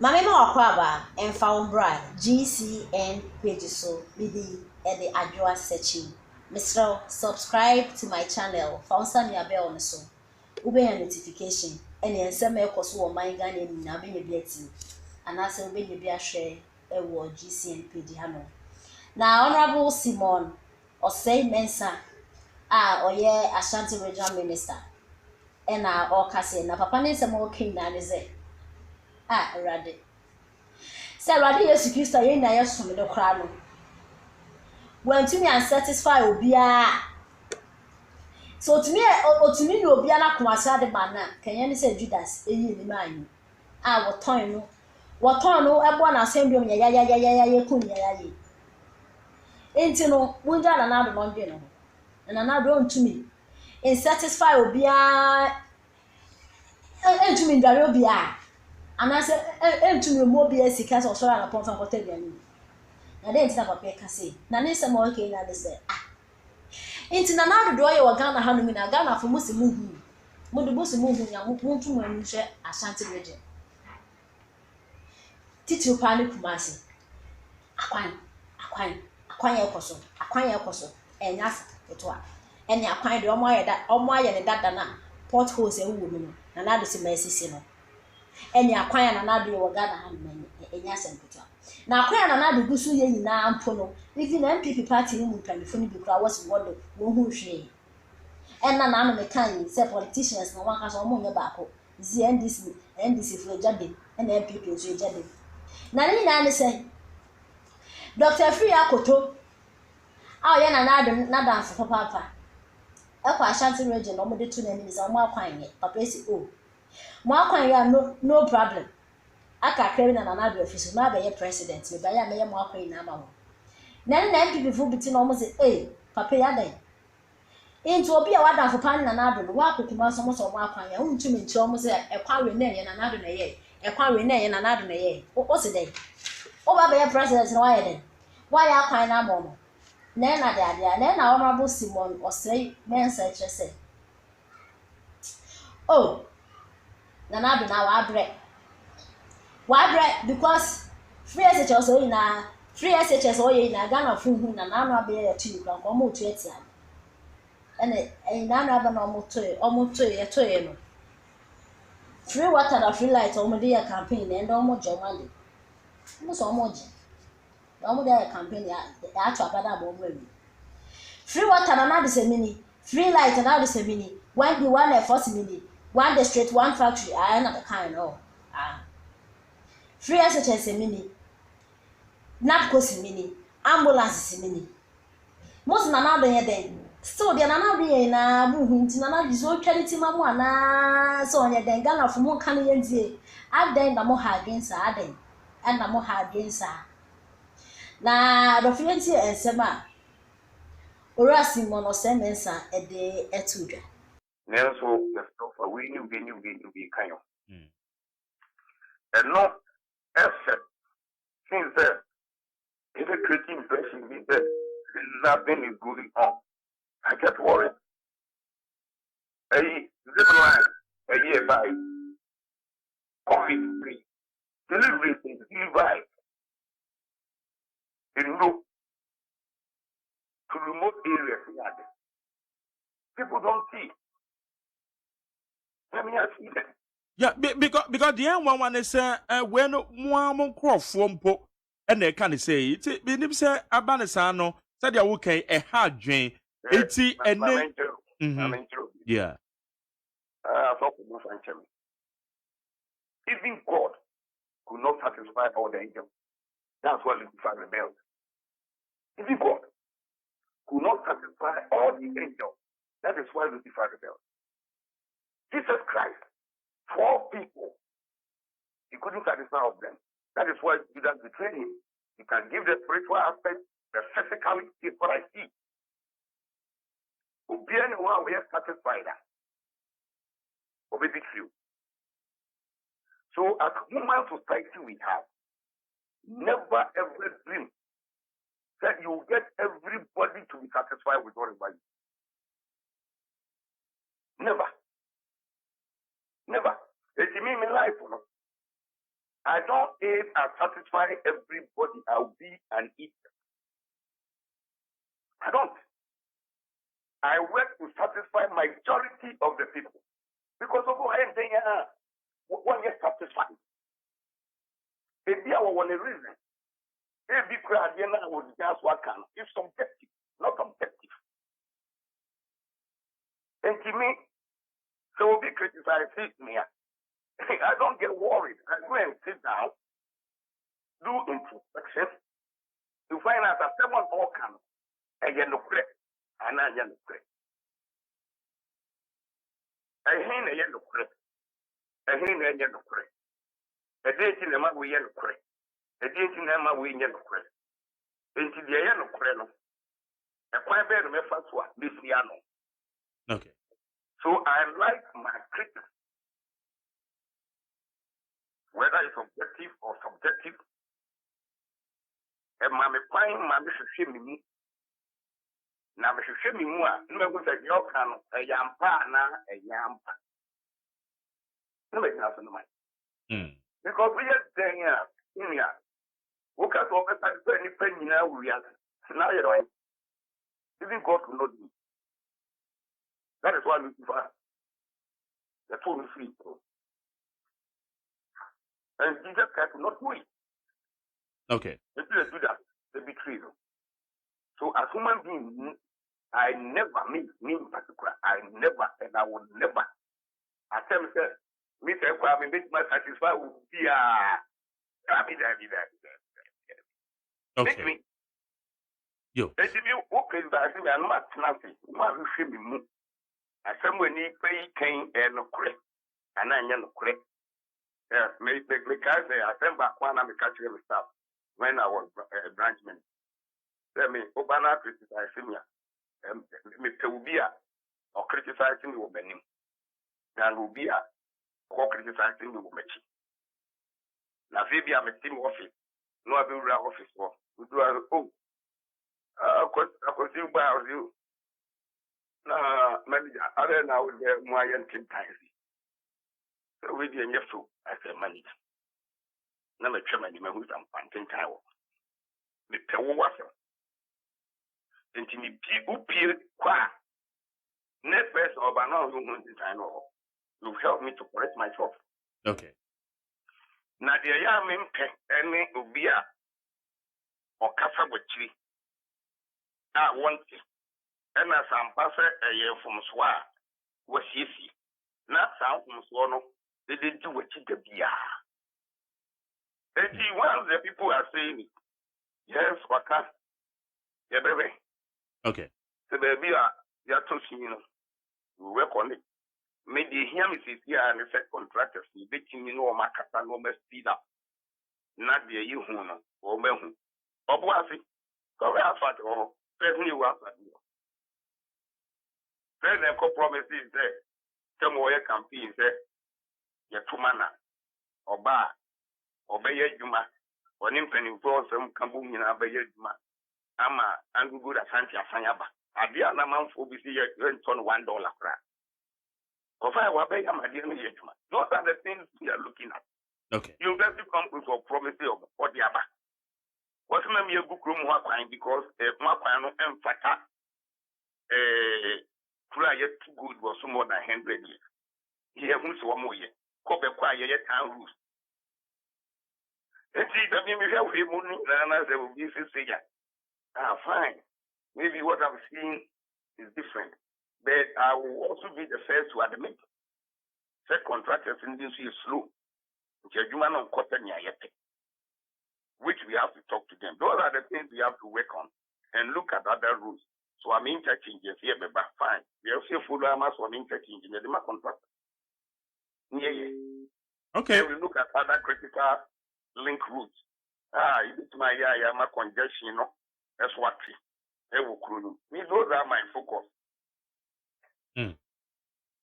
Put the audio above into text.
Mame ma wakwaba emfa umbra GCN page so midi e de adwoa searching. Mr. Subscribe to my channel. Founsa ni abel on so. Ube ya notification. Eni ensema ekoso wo man Ghana ni na be bi ati. Anase ube ni bi ahwe e wo GCN page hano. Na Honorable Simon Osei Mensa oye Ashanti Regional Minister. Ena okase na papa ne nsema okin na ne ze. Erade. Say Radi Yesu Kristo ye na yeso me de kra no. When to me unsatisfied obia. So to me ni obia na komasa de ba na. Kenye ni say Judas eyi ni man. Woton no. Woton no ebo na asembio me ya kun ya. Enti no munja na do no ndwe no. Na do ntumi. Insatisfied obia entumi ndware obia. Anase entumi mo obia sika so so na ponfa kwota biani. Na dey ntina papa ka say na ne se mo okay na dey say ntina na do ye wa Ghana hanu mi na Ghana fo musi muhu mu do musi muhu ya mu ntu mu anu hwe Ashanti region titi pa ne kumase akwan ekoso enyasa eto ene akwan de omo aye ne dada na potholes e wo mu no na do se masisi no ene akwan na do ye wa Ghana hanu enyasa eto na akwa na do gusu ye nyina ampo no even MPP party ni mu mpanyefo ni bi kura was wodo wo hu hwe enna na me kan say politicians na wan ka so mo nye baako NDC fo jade na MPP so jade na ni na say Dr. Free Akoto ye na dance papa ekwa Ashanti region no mo de tu na ni say mo akwan ye papa esi mo akwan ya no problem aka kre na do office ma be ye president me ba ya me ye mo akwan na ma ho na MPP fo biti na mo say papa ya dan into obi a wadan fo pan na do no wa kokuma so mo akwan ya untumi nchi o mo say ekwa we na ye na do na ye ekwa we na ye na do na ye o se den o ba be ye president na wa ye den wa ya akwan na mo no na de ade na Honorable Simon Osei Mensa chese na do na wa bre because free SHS o na free SHS o ye na Ghana fu hu na no abe ye tu kra ko mo tu etia ene na aba na omo to ye no free water na free light omo de ya campaign na ndo omo jomale mo so omo je omo de ya campaign ya atu abada ba omo wi free water na de se mini free light na de se mini one force mini one district one factory na the kind no free SHS mini napcos mini ambulance mini most na do ye den still the na do ye na buhu nti na do so twaliti mamu ana so onye den Ghana fo mo kan ye ndie aden na mo ha against aden na mo ha against na do fienti ensema orasi mo no se mensa e de etudwa Nelso the stuff we knew be kind of and no effort since then it's a creative impression me that nothing is going on. I get worried. A zip line a year by COVID free delivery is delivered in look to remote areas. People don't see. Let me ask you that. Yeah, because the one is when one crop po and they can say it be say abanesano said ya okay a hard drain 80 and yeah. Even God could not satisfy all the angels. That's why Lucifer rebelled. Even God could not satisfy all the angels. That is why Lucifer rebelled. Jesus Christ, 4 people, he couldn't satisfy all of them. That is why Judas betrayed him. You can give the spiritual aspect, the physically is what I see. To be anyone we have satisfied that. Or maybe few. So as human society we have, never ever dream that you will get everybody to be satisfied with whatever you. Never. Never. It's me in life. I don't aim at satisfying everybody. I'll be an eater. I don't. I work to satisfy majority of the people. Because of what I'm saying, one is satisfied. Maybe I want a reason. Every crowd would just work on. It's subjective, not objective. And to me, so be criticized me. I don't get worried. I go and sit down, do introspection, to find out that someone all can, and you know, and I know, I hear a yellow crap, I hear a yellow crap, a date in the mouth we yellow crap, a date in the mouth we yellow crap, into the yellow crap, a quite better method to this piano. Okay. So I like my critics. Whether it's objective or subjective, and my fine, my Mrs. Shimmy. Now, Mrs. Shimmy, no one said, you can a yampa, a yampa. No, it's not in mind. Because we are saying, in here, who can over any penny now, we are now, you know, even God will not do. That is why we prefer the full free. And Jesus Christ will not do it. Okay. If they do that, they betray them. So as human being, I never, me in particular, I never, and I will never, I tell myself, me say, I mean, make my satisfied with the, okay. Yo. And if you okay, I think I'm not nothing. My should be moved. I said, when he pay came and no credit, and I know credit. Yeah, because I sent back one I'm catching the stuff when I was branch manager. Let me Obana criticize me. Me Ubia or criticizing me with Benin. And Ubia or criticizing me with Mechi. Now, maybe I'm a team office. No, I will run office work. We do I could see about you. Manager, other now with the Mayan team ties. So we didn't have to. I said, money. Now, my chairman, who's I'm panting tower. The Pew was and to me, people peer qua. Never or by now, you want to sign off. You help me to correct myself. Okay. Now, the young men any ubia or casa with tree. I want it. And as I'm passing a year from Swa, was easy. Not sound from Swono. They didn't do what you did. And one of the people are saying, yes, what can you, baby? Okay. So, baby, you're talking, you know, we work on it. Maybe here is here and the set contractors, you betting me no market and no must speed up. Not the you who know, or Melhu. Or Bossy, go out for all, presently was at you. President promises there. Some way campaign there. Yatumana, or Bar, or Bayer Juma, or Nimpen involves some Kambum in Abayer Juma. Ama, and good at Santia Sanyaba. At the other month, will be here $1 crack. Of I will pay my dear Juma. Those are the things we are looking at. Okay. You have to come with a promise of what the other. What's my mere book room because Mapano and Fata, prior to good was more than 100 years. Here, who's one more year. Cope quiet town rules. And see, that we have a money, and as they will be figure. Fine. Maybe what I'm seeing is different. But I will also be the first to admit that contractors in this is slow. Which we have to talk to them. Those are the things we have to work on and look at other rules. So I'm interchanges here, but fine. We also follow us on interchanges. They're my contract. Yeah. Okay. And we look at other critical link routes. It's my congestion, you know. That's what those are my focus.